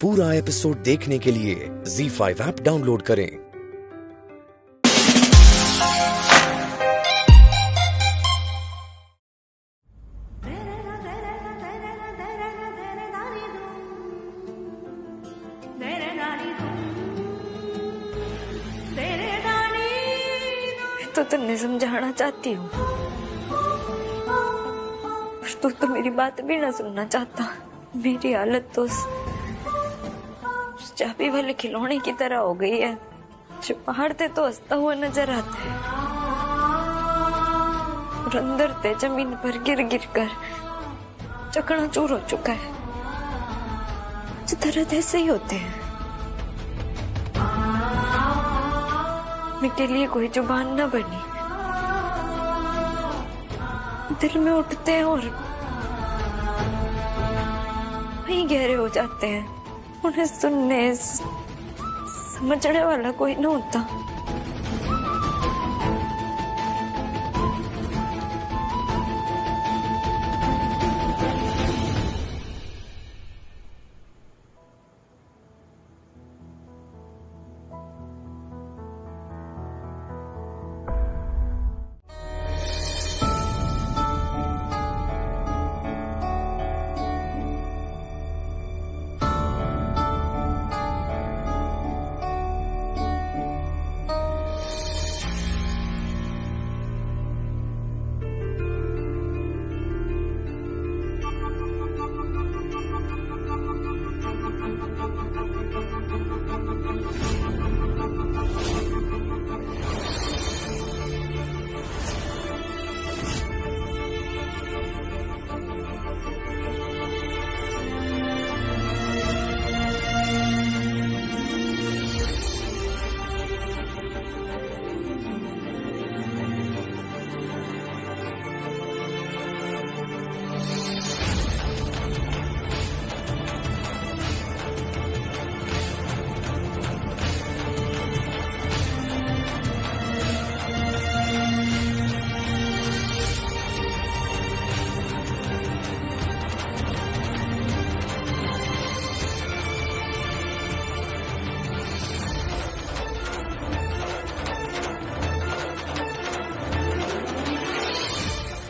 पूरा एपिसोड देखने के लिए ZEE5 ऐप डाउनलोड करें। तो तुमने समझाना चाहती हूँ, तू तो मेरी बात भी ना सुनना चाहता। मेरी हालत तो उस चाबी वाले खिलौने की तरह हो गई है जो पहाड़ते तो हंसता हुआ नजर आता है और अंदर ते जमीन पर गिर गिर कर चकनाचूर हो चुका है। जो दर्द ऐसे ही होते हैं, मेरे लिए कोई जुबान न बनी, दिल में उठते हैं और वहीं गहरे हो जाते हैं। उन्हें सुनने समझने वाला कोई न होता।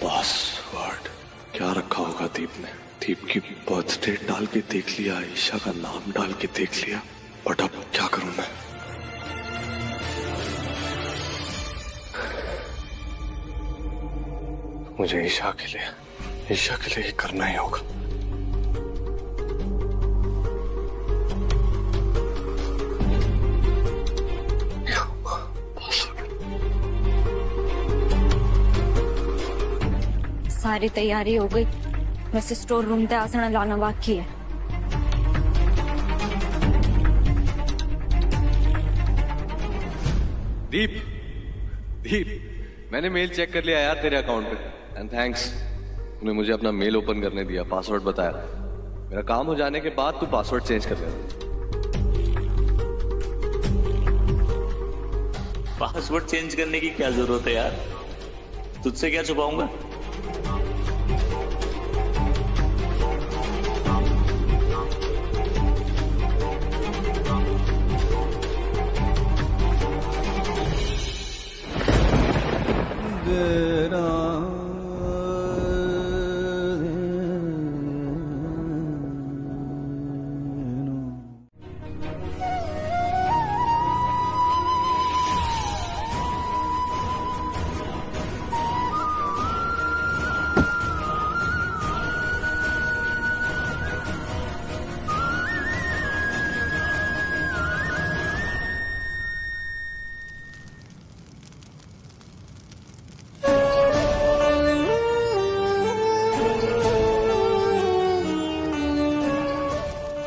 पासवर्ड क्या रखा होगा दीप ने? दीप की बर्थडे डाल के देख लिया, ईशा का नाम डाल के देख लिया, बट अब क्या करूं मैं? मुझे ईशा के लिए करना ही होगा। सारी तैयारी हो गई, बस स्टोर रूम ते आसना लाना बाकी है। दीप, मैंने मेल चेक कर लिया यार तेरे अकाउंट पे, एंड थैंक्स, तूने मुझे अपना मेल ओपन करने दिया, पासवर्ड बताया। मेरा काम हो जाने के बाद तू पासवर्ड चेंज कर लेना। पासवर्ड चेंज करने की क्या जरूरत है यार? तुझसे क्या छुपाऊंगा?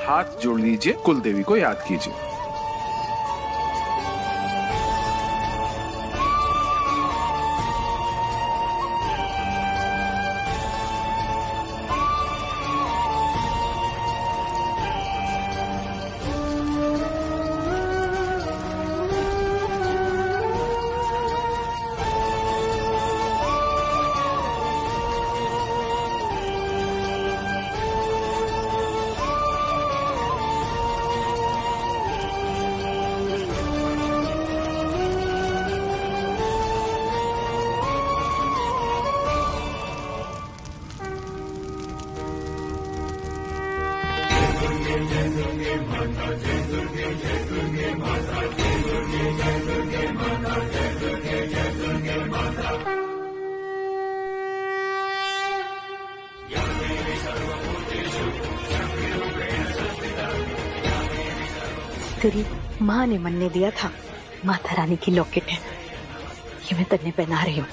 हाथ जोड़ लीजिए, कुल देवी को याद कीजिए। तेरी माँ ने मन ने दिया था, माता रानी की लॉकेट है, ये मैं तन्ने पहना रही हूँ।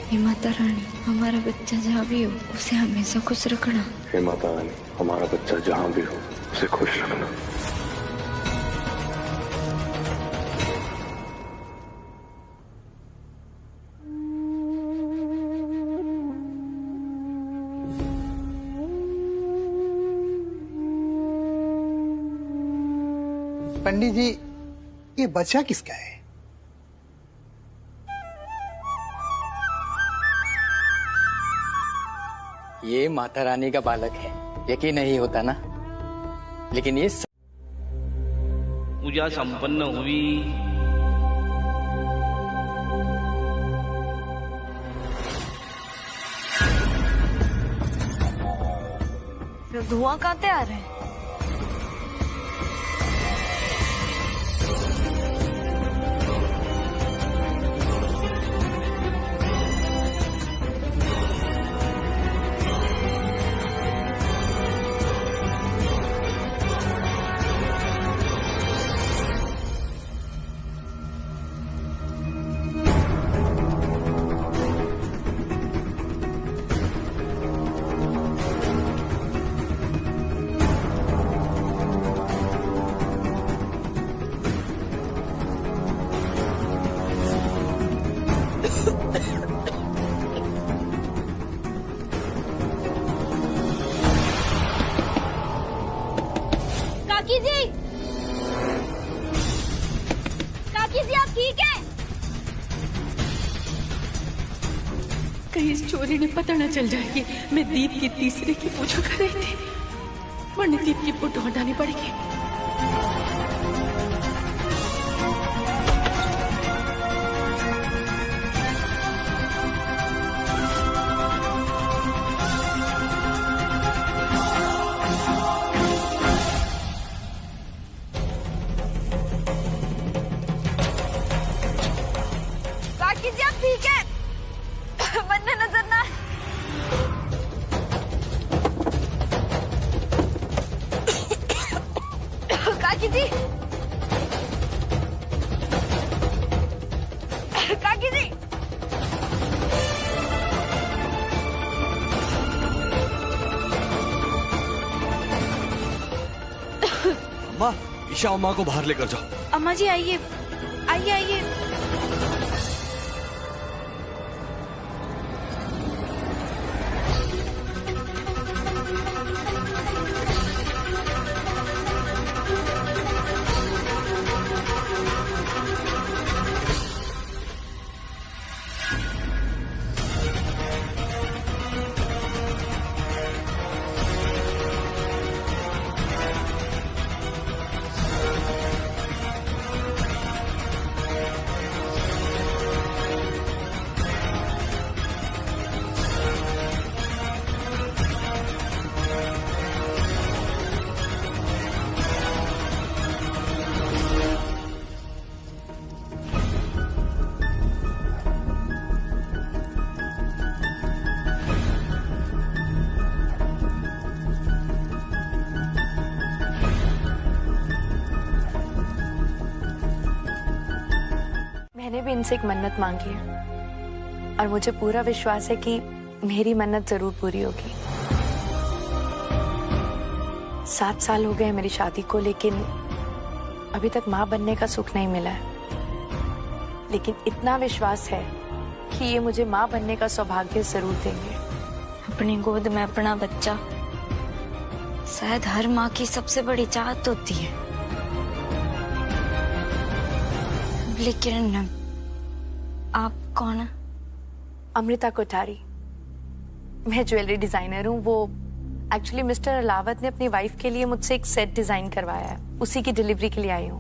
हे माता रानी, हमारा बच्चा जहाँ भी हो उसे हमेशा खुश रखना। हे माता रानी, हमारा बच्चा जहाँ भी हो उसे खुश रखना। पंडित जी, ये बच्चा किसका है? ये माता रानी का बालक है। यकीन नहीं होता ना, लेकिन ये पूजा संपन्न हुई। धुआं कहाँ से आ रहे हैं? काकी जी आप ठीक है? कहीं इस चोरी ने पता न चल जाए कि मैं दीप की तीसरे की पूजा कर रही थी, वरना दीप की फोटो हटानी पड़ेगी। काकी जी आप ठीक है? बन्ने नजर ना। काकी जी, काकी जी, अम्मा, ईशा अम्मा को बाहर लेकर जाओ। अम्मा जी आइए आइए आइए। मैंने भी इनसे एक मन्नत मांगी है और मुझे पूरा विश्वास है कि मेरी मन्नत जरूर पूरी होगी। 7 साल हो गए मेरी शादी को, लेकिन अभी तक माँ बनने का सुख नहीं मिला है। लेकिन इतना विश्वास है कि ये मुझे माँ बनने का सौभाग्य जरूर देंगे। अपनी गोद में अपना बच्चा शायद हर माँ की सबसे बड़ी चाहत होती है, लेकिन आप कौन है? अमृता कोठारी, मैं ज्वेलरी डिजाइनर हूँ। वो एक्चुअली मिस्टर अलावत ने अपनी वाइफ के लिए मुझसे एक सेट डिजाइन करवाया है, उसी की डिलीवरी के लिए आई हूँ।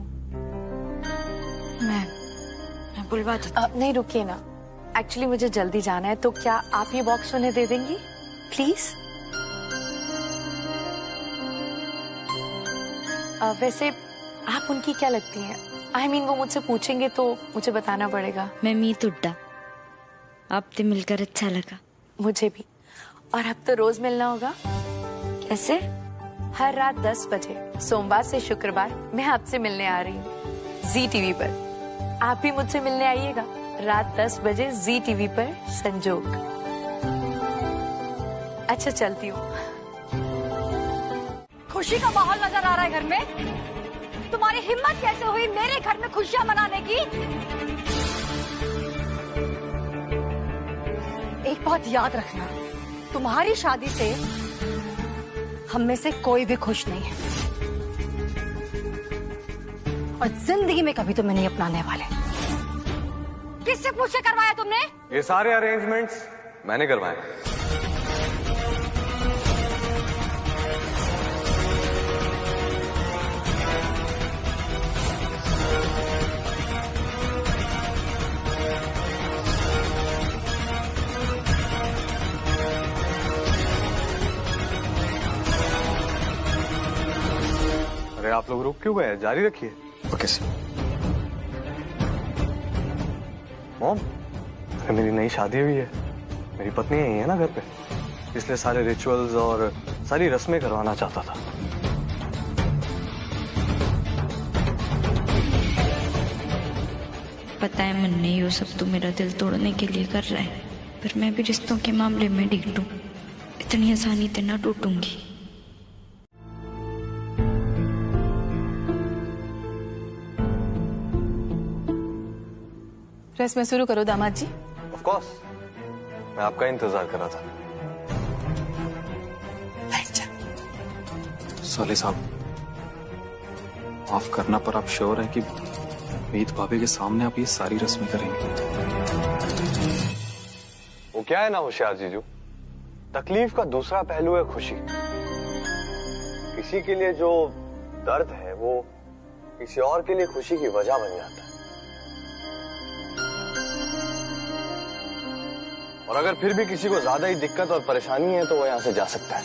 मैं बुलवा देती। नहीं रुकिए ना, एक्चुअली मुझे जल्दी जाना है, तो क्या आप ये बॉक्स उन्हें दे देंगी प्लीज? वैसे आप उनकी क्या लगती हैं? I mean, वो मुझसे पूछेंगे तो मुझे बताना पड़ेगा। मैं मीत उड्डा, आपसे मिलकर अच्छा लगा। मुझे भी। और अब तो रोज मिलना होगा। कैसे? हर रात 10 बजे सोमवार से शुक्रवार मैं आपसे मिलने आ रही हूँ जी टीवी पर। आप भी मुझसे मिलने आइएगा रात 10 बजे जी टीवी पर संजोग। अच्छा चलती हूँ। खुशी का माहौल नजर आ रहा है घर में। तुम्हारी हिम्मत कैसे हुई मेरे घर में खुशियां मनाने की? एक बात याद रखना, तुम्हारी शादी से हम में से कोई भी खुश नहीं है और जिंदगी में कभी तुम्हें नहीं अपनाने वाले। किससे पूछ के करवाया तुमने? ये सारे अरेंजमेंट्स मैंने करवाए। अरे आप लोग रुक क्यों गए? जारी रखिए। Okay sir. मॉम, अरे मेरी नई शादी हुई है, मेरी पत्नी यही है ना घर पे, इसलिए सारे रिचुअल्स और सारी रस्में करवाना चाहता था। पता है मन्ने, ये सब तो मेरा दिल तोड़ने के लिए कर रहा है, पर मैं भी रिश्तों के मामले में ढीठ हूँ। इतनी आसानी से ना टूटूंगी। रस्में शुरू करो दामाद जी। ऑफ कोर्स, मैं आपका इंतजार कर रहा था। साले साहब, माफ करना, पर आप श्योर हैं कि मीत भाभी के सामने आप ये सारी रस्में करेंगे? वो क्या है ना होशियार जीजू, तकलीफ का दूसरा पहलू है खुशी। किसी के लिए जो दर्द है वो किसी और के लिए खुशी की वजह बन जाता है। और अगर फिर भी किसी को ज्यादा ही दिक्कत और परेशानी है तो वो यहां से जा सकता है।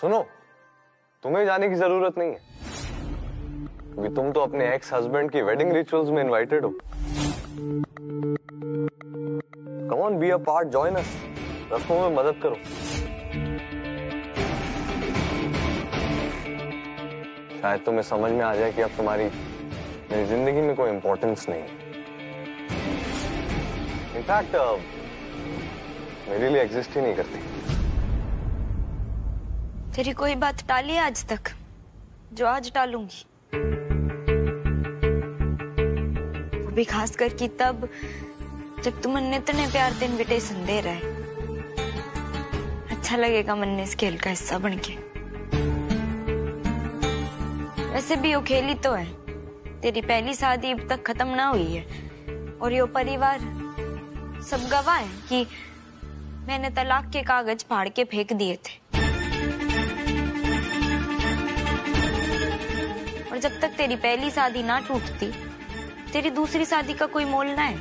सुनो, तुम्हें जाने की जरूरत नहीं है, क्योंकि तुम तो अपने एक्स हस्बैंड की वेडिंग रिचुअल्स में इनवाइटेड हो। Come on, be a part, join us, रस्मों में मदद करो। शायद तुम्हें समझ में आ जाए कि अब तुम्हारी मेरी जिंदगी में कोई इंपॉर्टेंस नहीं है। इनफैक्ट मेरे लिए एग्जिस्ट ही नहीं करती। तेरी कोई बात टाली आज तक जो आज टालूंगी? वो भी खास कर की तब जब तू मन्ने इतने प्यार से इनविटेशन दे रहा है। अच्छा लगेगा मन्ने इस खेल का हिस्सा बन के। वैसे भी वो खेली तो है, तेरी पहली शादी अब तक खत्म ना हुई है और ये परिवार सब गवाह है कि मैंने तलाक के कागज फाड़ के फेंक दिए थे। और जब तक तेरी पहली शादी ना टूटती, तेरी दूसरी शादी का कोई मोल ना है।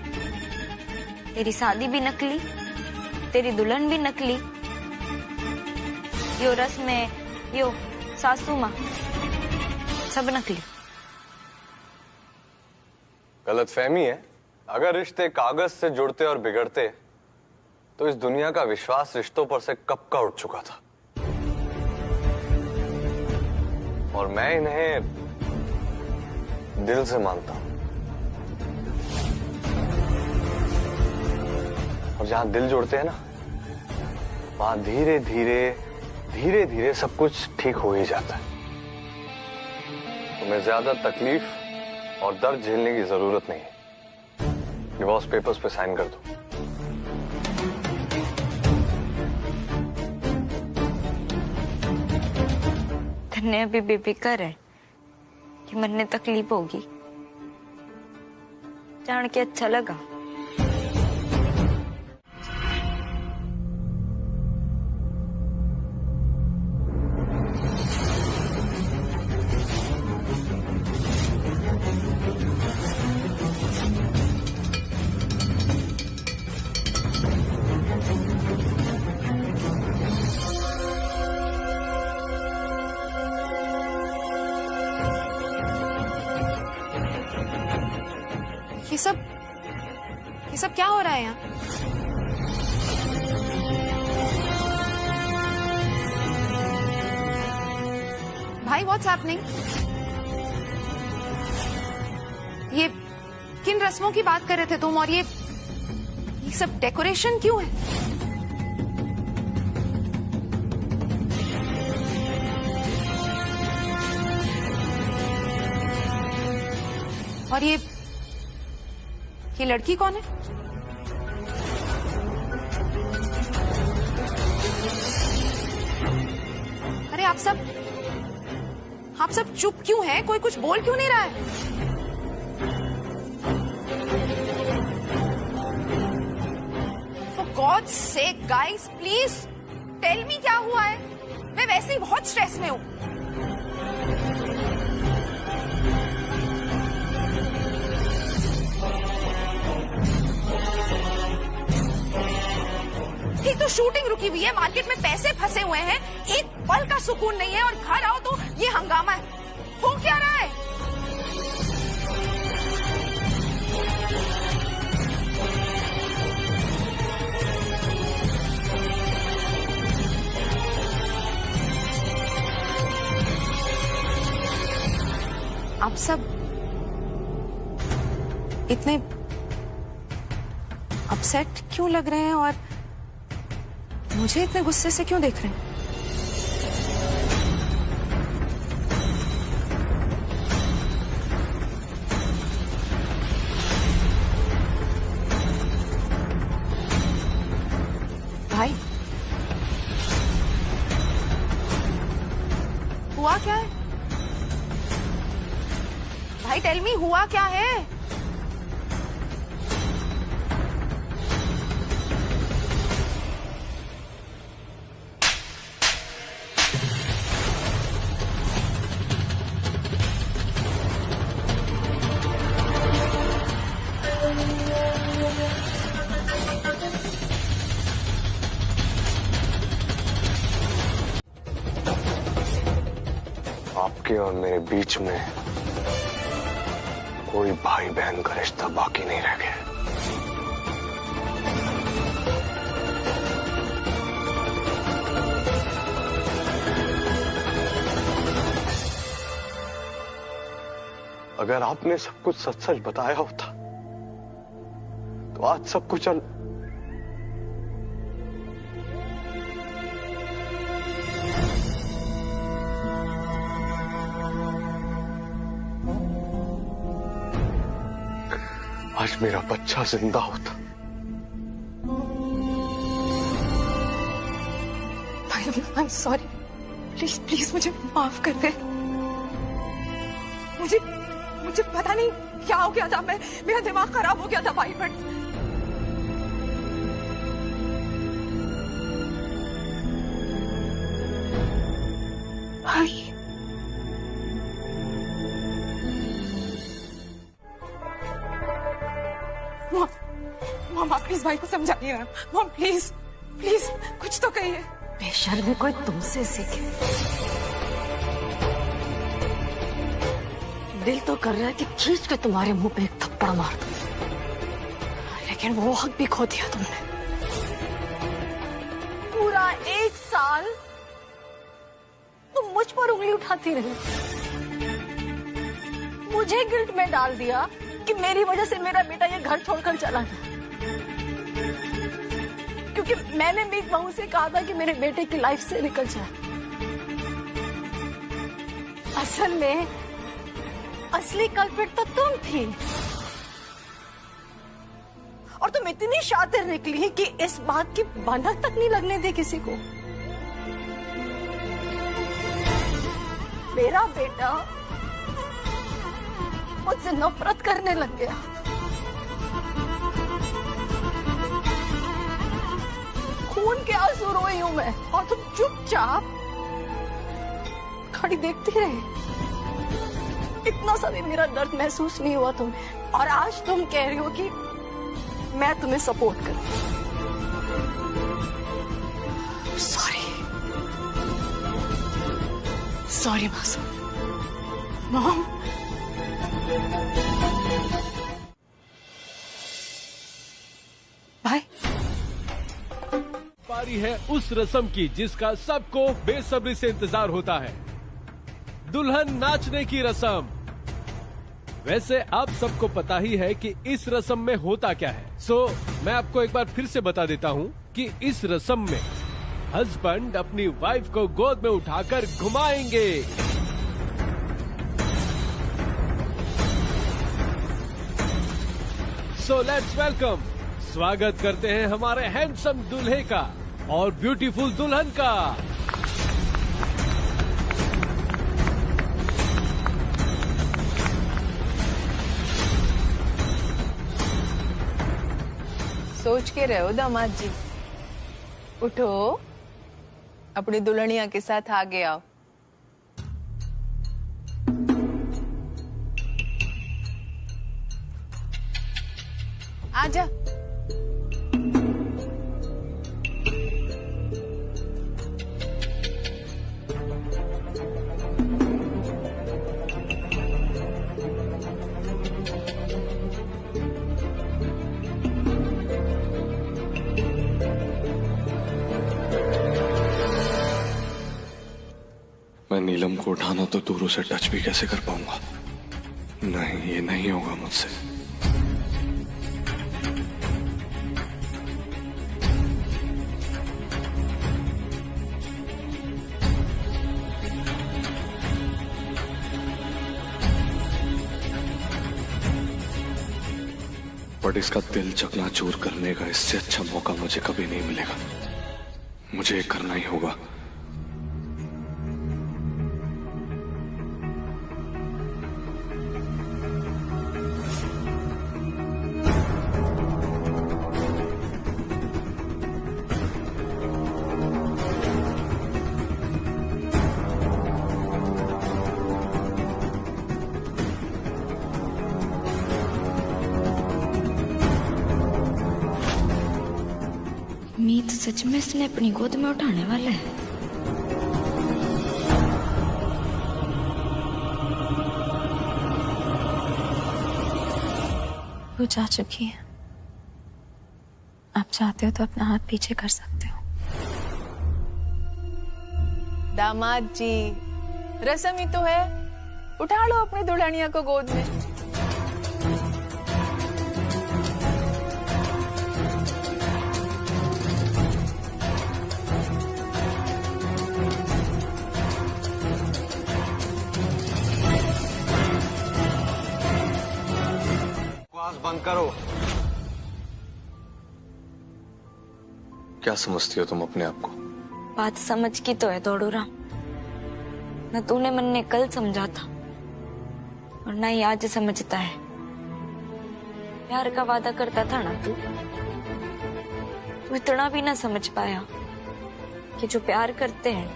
तेरी शादी भी नकली, तेरी दुल्हन भी नकली, यो रस्में, यो सासू माँ, सब नकली। गलतफहमी है। अगर रिश्ते कागज से जुड़ते और बिगड़ते तो इस दुनिया का विश्वास रिश्तों पर से कब का उठ चुका था। और मैं इन्हें दिल से मानता हूं। और जहां दिल जोड़ते हैं ना, वहां धीरे धीरे सब कुछ ठीक हो ही जाता है। तुम्हें ज्यादा तकलीफ और दर्द झेलने की जरूरत नहीं है। डिवोर्स पेपर्स पे साइन कर दो। तन्ने अभी बेफिक्र है कि मन्ने तकलीफ होगी, जान के अच्छा लगा। है यहाँ? भाई व्हाट्स हैपनिंग? ये किन रस्मों की बात कर रहे थे तुम, और ये सब डेकोरेशन क्यों है? और ये लड़की कौन है? अरे आप सब चुप क्यों हैं? कोई कुछ बोल क्यों नहीं रहा है? For God's sake, guys, please tell me क्या हुआ है? मैं वैसे ही बहुत स्ट्रेस में हूँ। ठीक तो शूटिंग रुकी हुई है, मार्केट में पैसे फंसे हुए हैं, एक पल का सुकून नहीं है, और घर आओ तो ये हंगामा है। हो क्या रहा है? आप सब इतने अपसेट क्यों लग रहे हैं, और मुझे इतने गुस्से से क्यों देख रहे हैं? भाई हुआ क्या है? भाई टेल मी, हुआ क्या है? आपके और मेरे बीच में कोई भाई बहन का रिश्ता बाकी नहीं रह गया। अगर आपने सब कुछ सच सच बताया होता तो आज सब कुछ आज मेरा बच्चा जिंदा होता। I am sorry, please please मुझे माफ कर दे। मुझे पता नहीं क्या हो गया था, मेरा दिमाग खराब हो गया था भाई। बट भाई मॉम आप प्लीज भाई को समझाइए ना। मॉम प्लीज प्लीज कुछ तो कहिए। बेशर्मी कोई तुमसे सीखे। दिल तो कर रहा है कि खींच के तुम्हारे मुंह पे एक थप्पड़ मार दूं, लेकिन वो हक भी खो दिया तुमने। पूरा 1 साल तुम मुझ पर उंगली उठाती रही, मुझे गिल्ट में डाल दिया कि मेरी वजह से मेरा बेटा ये घर छोड़कर चला गया, क्योंकि मैंने मीत बहू से कहा था कि मेरे बेटे की लाइफ से निकल जाए। असल में असली कल्प्रिट तो तुम थी, और तुम इतनी शातिर निकली कि इस बात की भनक तक नहीं लगने दी किसी को। मेरा बेटा मुझसे नफरत करने लग गया। खून के आंसू रोई हूं मैं, और तुम चुपचाप खड़ी देखती रही। इतना सा भी मेरा दर्द महसूस नहीं हुआ तुम्हें, और आज तुम कह रही हो कि मैं तुम्हें सपोर्ट करूं। सॉरी मासूम। मॉम बारी है उस रस्म की जिसका सबको बेसब्री से इंतजार होता है, दुल्हन नाचने की रस्म। वैसे आप सबको पता ही है कि इस रस्म में होता क्या है, मैं आपको एक बार फिर से बता देता हूँ कि इस रस्म में हस्बैंड अपनी वाइफ को गोद में उठाकर घुमाएंगे। लेट्स वेलकम, स्वागत करते हैं हमारे हैंडसम दूल्हे का और ब्यूटीफुल दुल्हन का। सोच के रहो दामाद जी, उठो, अपनी दुल्हनिया के साथ आगे आओ। आजा। मैं नीलम को उठाना तो दूरों से टच भी कैसे कर पाऊंगा? नहीं, ये नहीं होगा मुझसे। बट इसका दिल चकनाचूर करने का इससे अच्छा मौका मुझे कभी नहीं मिलेगा। मुझे करना ही होगा। मीत सच में इसने अपनी गोद में उठाने वाला है। वो जा चुकी है, आप चाहते हो तो अपना हाथ पीछे कर सकते हो। दामाद जी, रस्म ही तो है, उठा लो अपनी दुल्हनिया को गोद में। बंद करो। क्या समझती हो तुम अपने आप को? बात समझ की तो है दौड़ूराम, न तूने मन ने कल समझा था और ना ही आज समझता है। प्यार का वादा करता था ना तू इतना भी ना समझ पाया कि जो प्यार करते हैं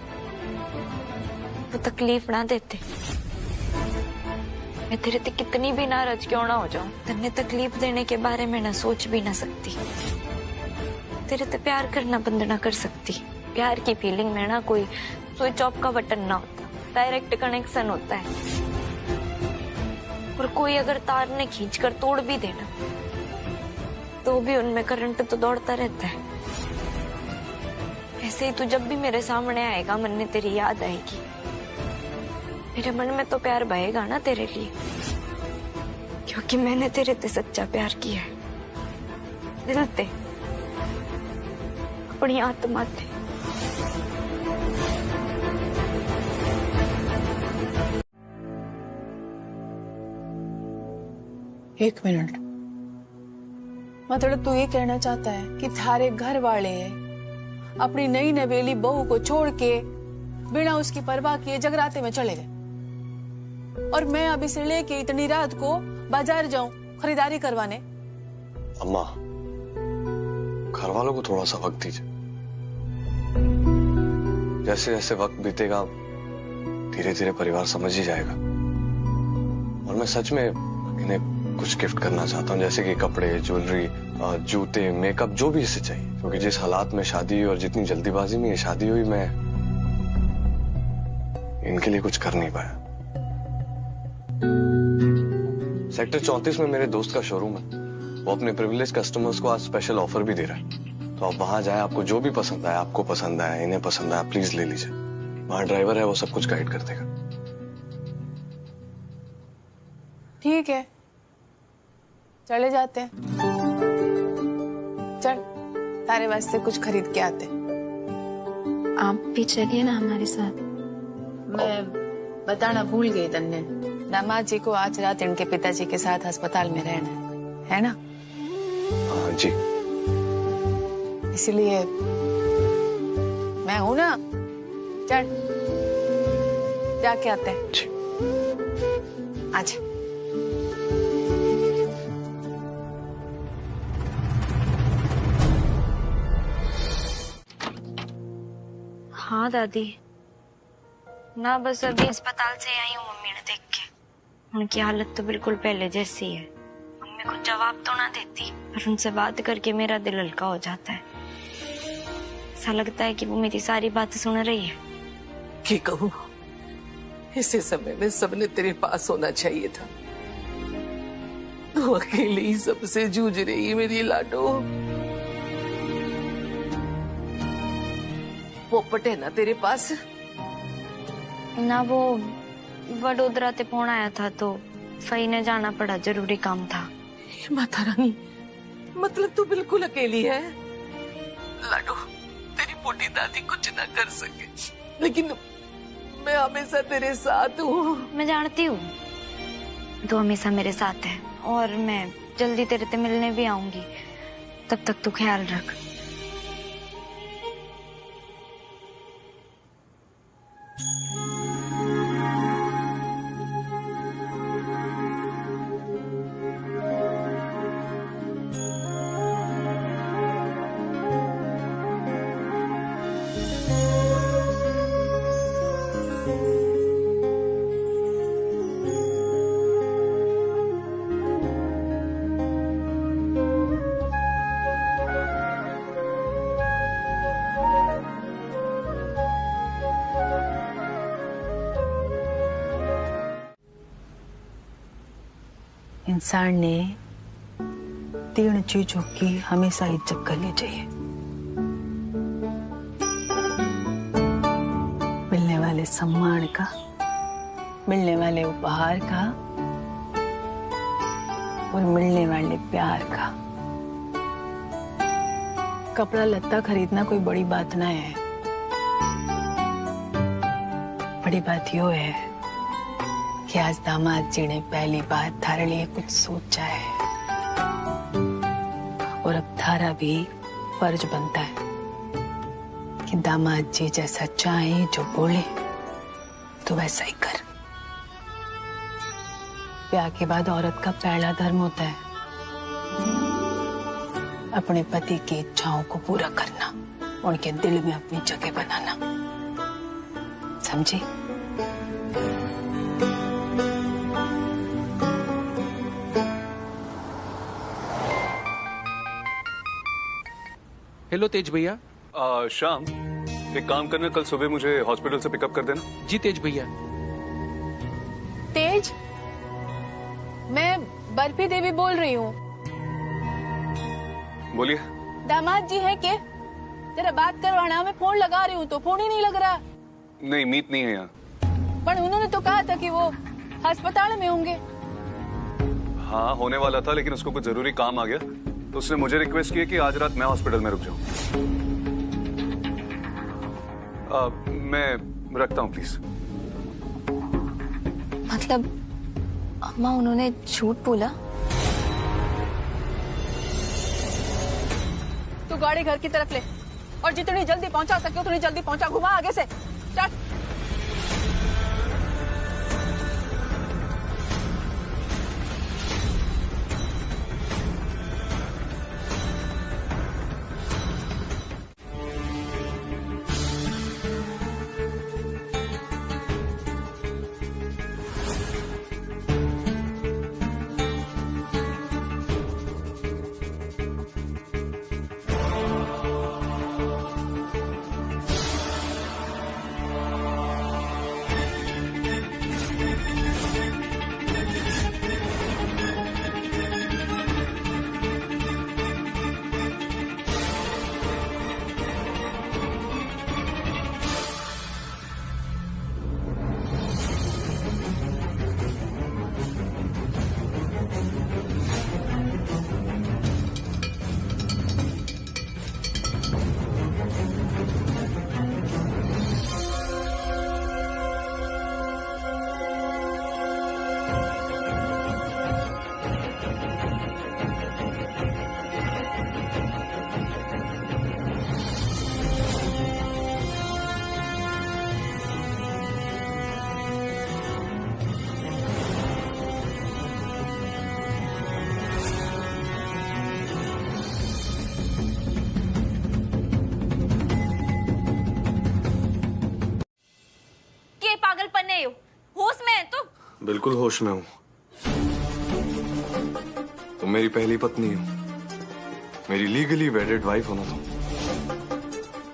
वो तकलीफ ना देते। मैं तेरे ते कितनी भी नाराज क्यों ना हो जाऊं, तेने तकलीफ देने के बारे में ना सोच भी ना सकती। तेरे ते प्यार करना बंद ना कर सकती। प्यार की फीलिंग में ना कोई स्विच ऑफ का बटन ना होता, डायरेक्ट कनेक्शन होता है। और कोई अगर तार ने खींच कर तोड़ भी देना तो भी उनमें करंट तो दौड़ता रहता है। ऐसे ही तू जब भी मेरे सामने आएगा, मन में तेरी याद आएगी। मेरे मन में तो प्यार बहेगा ना तेरे लिए, क्योंकि मैंने तेरे ते सच्चा प्यार किया है, दिल ते, अपनी आत्मा ते। एक मिनट, मतलब तू ये कहना चाहता है कि थारे घर वाले अपनी नई नवेली बहू को छोड़ के बिना उसकी परवाह किए जगराते में चले गए और मैं अभी से लेके इतनी रात को बाजार जाऊं खरीदारी करवाने? अम्मा, घर वालों को थोड़ा सा वक्त दीजिए। जैसे जैसे वक्त बीतेगा धीरे धीरे परिवार समझ ही जाएगा। और मैं सच में इन्हें कुछ गिफ्ट करना चाहता हूँ, जैसे कि कपड़े, ज्वेलरी, जूते, मेकअप, जो भी इसे चाहिए। क्योंकि जिस हालात में शादी हुई और जितनी जल्दीबाजी में ये शादी हुई, मैं इनके लिए कुछ कर नहीं पाया। सेक्टर 34 में मेरे दोस्त का शोरूम है, वो अपने प्रिविलेज कस्टमर्स को आज स्पेशल ऑफर भी दे रहा है। तो आप वहां जाए, आपको जो भी पसंद आए, आपको पसंद आए, इन्हें पसंद आए, प्लीज ले लीजिए। वहां ड्राइवर है, वो सब कुछ गाइड कर देगा। ठीक है, चले जाते हैं। चल, तारे वास्ते कुछ खरीद के आते। आप भी चलिए ना हमारे साथ। मैं बताना भूल गई तन्ने, दामाद जी को आज रात इनके पिताजी के साथ अस्पताल में रहना है ना? हाँ जी। इसलिए मैं हूं ना। चल, जाके आते हैं। जी। आज हाँ दादी, ना बस अभी अस्पताल से आई हूँ मम्मी ने देख के। उनकी हालत तो बिल्कुल पहले जैसी है। मम्मी कुछ जवाब तो ना देती, पर उनसे बात करके मेरा दिल हल्का हो जाता है। ऐसा लगता है कि वो मेरी सारी बातें सुन रही है। क्या कहूँ, इसे समय में सबने तेरे पास होना चाहिए था। तू अकेली ही सबसे जूझ रही है मेरी लाडो। पोपट है ना तेरे पास? ना, वो वडोदरा ते फोन आया था तो फई ने जाना पड़ा, जरूरी काम था। माता रानी, मतलब तू बिल्कुल अकेली है? लाडो, तेरी बूढ़ी दादी कुछ ना कर सके, लेकिन मैं हमेशा तेरे साथ हूँ। मैं जानती हूँ तू हमेशा मेरे साथ है, और मैं जल्दी तेरे से मिलने भी आऊंगी। तब तक तू ख्याल रख। इंसान ने 3 चीजों की हमेशा इज्जत करनी चाहिए: मिलने वाले सम्मान का, मिलने वाले उपहार का, और मिलने वाले प्यार का। कपड़ा लत्ता खरीदना कोई बड़ी बात ना है। बड़ी बात यो है कि आज दामाद जी ने पहली बार थारे लिए कुछ सोचा है, और अब थारा भी फर्ज बनता है कि दामाद जी जैसा चाहे, जो बोले तो वैसा ही कर। ब्याह के बाद औरत का पहला धर्म होता है अपने पति की इच्छाओं को पूरा करना, उनके दिल में अपनी जगह बनाना। समझी? हेलो तेज भैया। श्याम, एक काम करना, कल सुबह मुझे हॉस्पिटल से पिकअप कर देना। जी तेज भैया। तेज, मैं बर्फी देवी बोल रही हूँ। बोलिए। दामाद जी है क्या? जरा बात करवाना, मैं फोन लगा रही हूँ तो फोन ही नहीं लग रहा। नहीं, मीत नहीं है यहाँ। पर उन्होंने तो कहा था कि वो अस्पताल में होंगे। हाँ, होने वाला था, लेकिन उसको कुछ जरूरी काम आ गया तो उसने मुझे रिक्वेस्ट किया कि आज रात मैं हॉस्पिटल में रुक जाऊं। मैं रखता हूं प्लीज। मतलब अम्मा, उन्होंने झूठ बोला? तू गाड़ी घर की तरफ ले, और जितनी जल्दी पहुंचा सके उतनी जल्दी पहुंचा। घुमा आगे से। चल। बिल्कुल होश में हूं। तुम मेरी पहली पत्नी हो, मेरी लीगली वेडेड वाइफ हो ना तुम।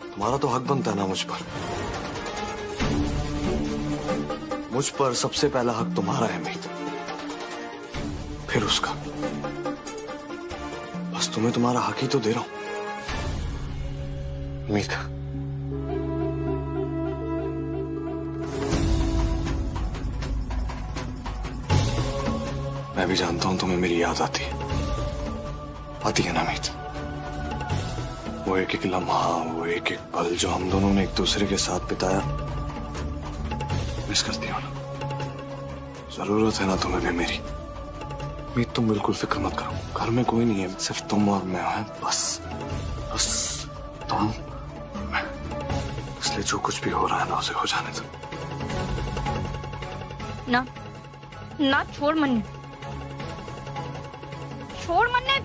तुम्हारा तो हक बनता है ना मुझ पर। मुझ पर सबसे पहला हक तुम्हारा है मीत, फिर उसका। बस तुम्हें तुम्हारा हक ही तो दे रहा हूं मीत। मैं भी जानता हूं तुम्हें मेरी याद आती है ना मीत। वो एक एक लम्हा, वो एक एक पल जो हम दोनों ने एक दूसरे के साथ बिताया, मिस करती हो ना। जरूरत है ना तुम्हें भी मेरी। मीत तुम बिल्कुल फिक्र मत करो, घर में कोई नहीं है, सिर्फ तुम और मैं हैं। बस तुम मैं। इसलिए जो कुछ भी हो रहा है ना उसे हो जाने दो। ना छोड़ मन्ने, छोड़ मन्ने।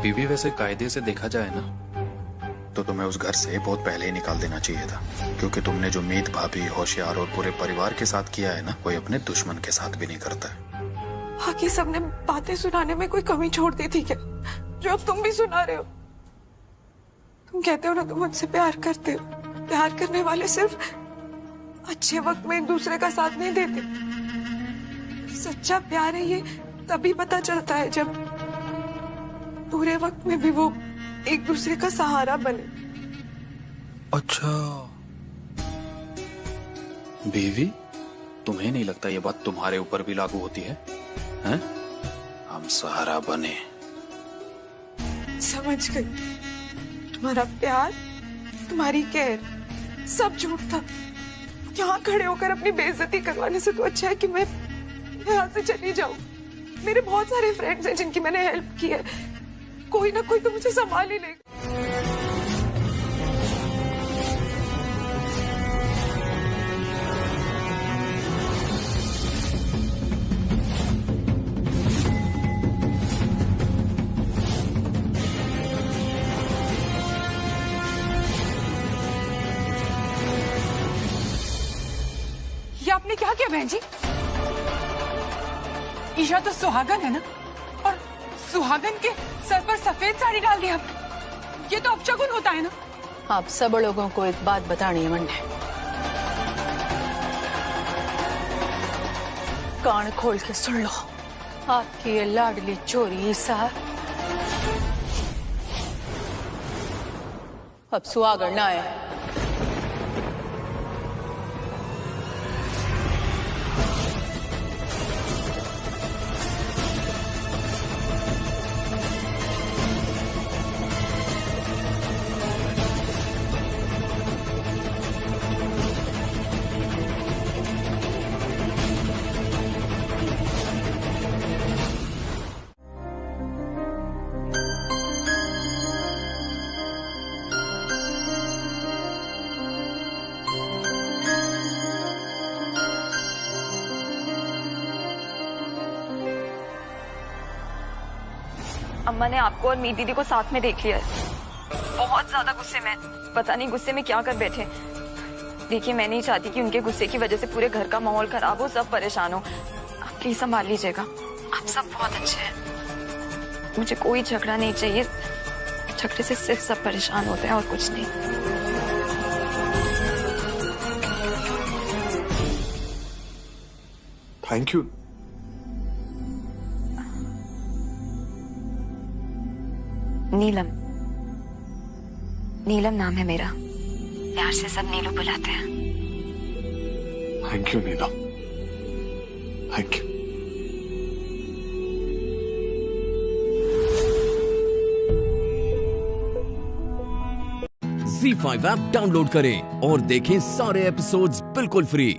बीबी, वैसे कायदे से देखा जाए ना तो तुम्हें उस घर से बहुत पहले ही निकाल देना चाहिए था, क्योंकि तुमने जो मीत, भाभी, होशियार और पूरे परिवार के साथ किया है ना, कोई अपने दुश्मन के साथ भी नहीं करता है। बाकी सबने बातें सुनाने में कोई कमी छोड़ दी थी क्या, जो अब तुम भी सुना रहे हो? तुम कहते हो ना तुम मुझसे प्यार करते हो। प्यार करने वाले सिर्फ अच्छे वक्त में एक दूसरे का साथ नहीं देते। सच्चा प्यार है ये तभी पता चलता है जब पूरे वक्त में भी वो एक दूसरे का सहारा बने। अच्छा बीवी, तुम्हें नहीं लगता ये बात तुम्हारे ऊपर भी लागू होती है? हैं? हम सहारा बने। समझ गई। तुम्हारा प्यार, तुम्हारी केयर सब झूठ था। यहाँ खड़े होकर अपनी बेइज्जती करवाने से तो अच्छा है कि मैं यहाँ से चली जाऊं। मेरे बहुत सारे फ्रेंड्स हैं जिनकी मैंने हेल्प की है, कोई ना कोई तो मुझे संभाल ही लेगा। ये आपने क्या किया बहन जी? ईशा तो सुहागन है ना, और सुहागन के सर पर सफेद साड़ी डाल दी आपने। ये तो अपशगुन होता है ना। आप सब लोगों को एक बात बतानी है मंडे, कान खोल के सुन लो। आपकी ये लाडली चोरी ईसा अब सुहागन ना है। अम्मा ने आपको और मीत दीदी को साथ में देख लिया है। बहुत ज्यादा गुस्से में, पता नहीं गुस्से में क्या कर बैठे। देखिए, मैं नहीं चाहती कि उनके गुस्से की वजह से पूरे घर का माहौल खराब हो, सब परेशान हो। आप प्लीज संभाल लीजिएगा। आप सब बहुत अच्छे हैं, मुझे कोई झगड़ा नहीं चाहिए। झगड़े से सिर्फ सब परेशान होते हैं और कुछ नहीं। Thank you. नीलम, नीलम नाम है मेरा। प्यार से सब नीलू बुलाते हैं। Thank you Neelam, thank you. ZEE5 app download करें और देखें सारे एपिसोड्स बिल्कुल फ्री।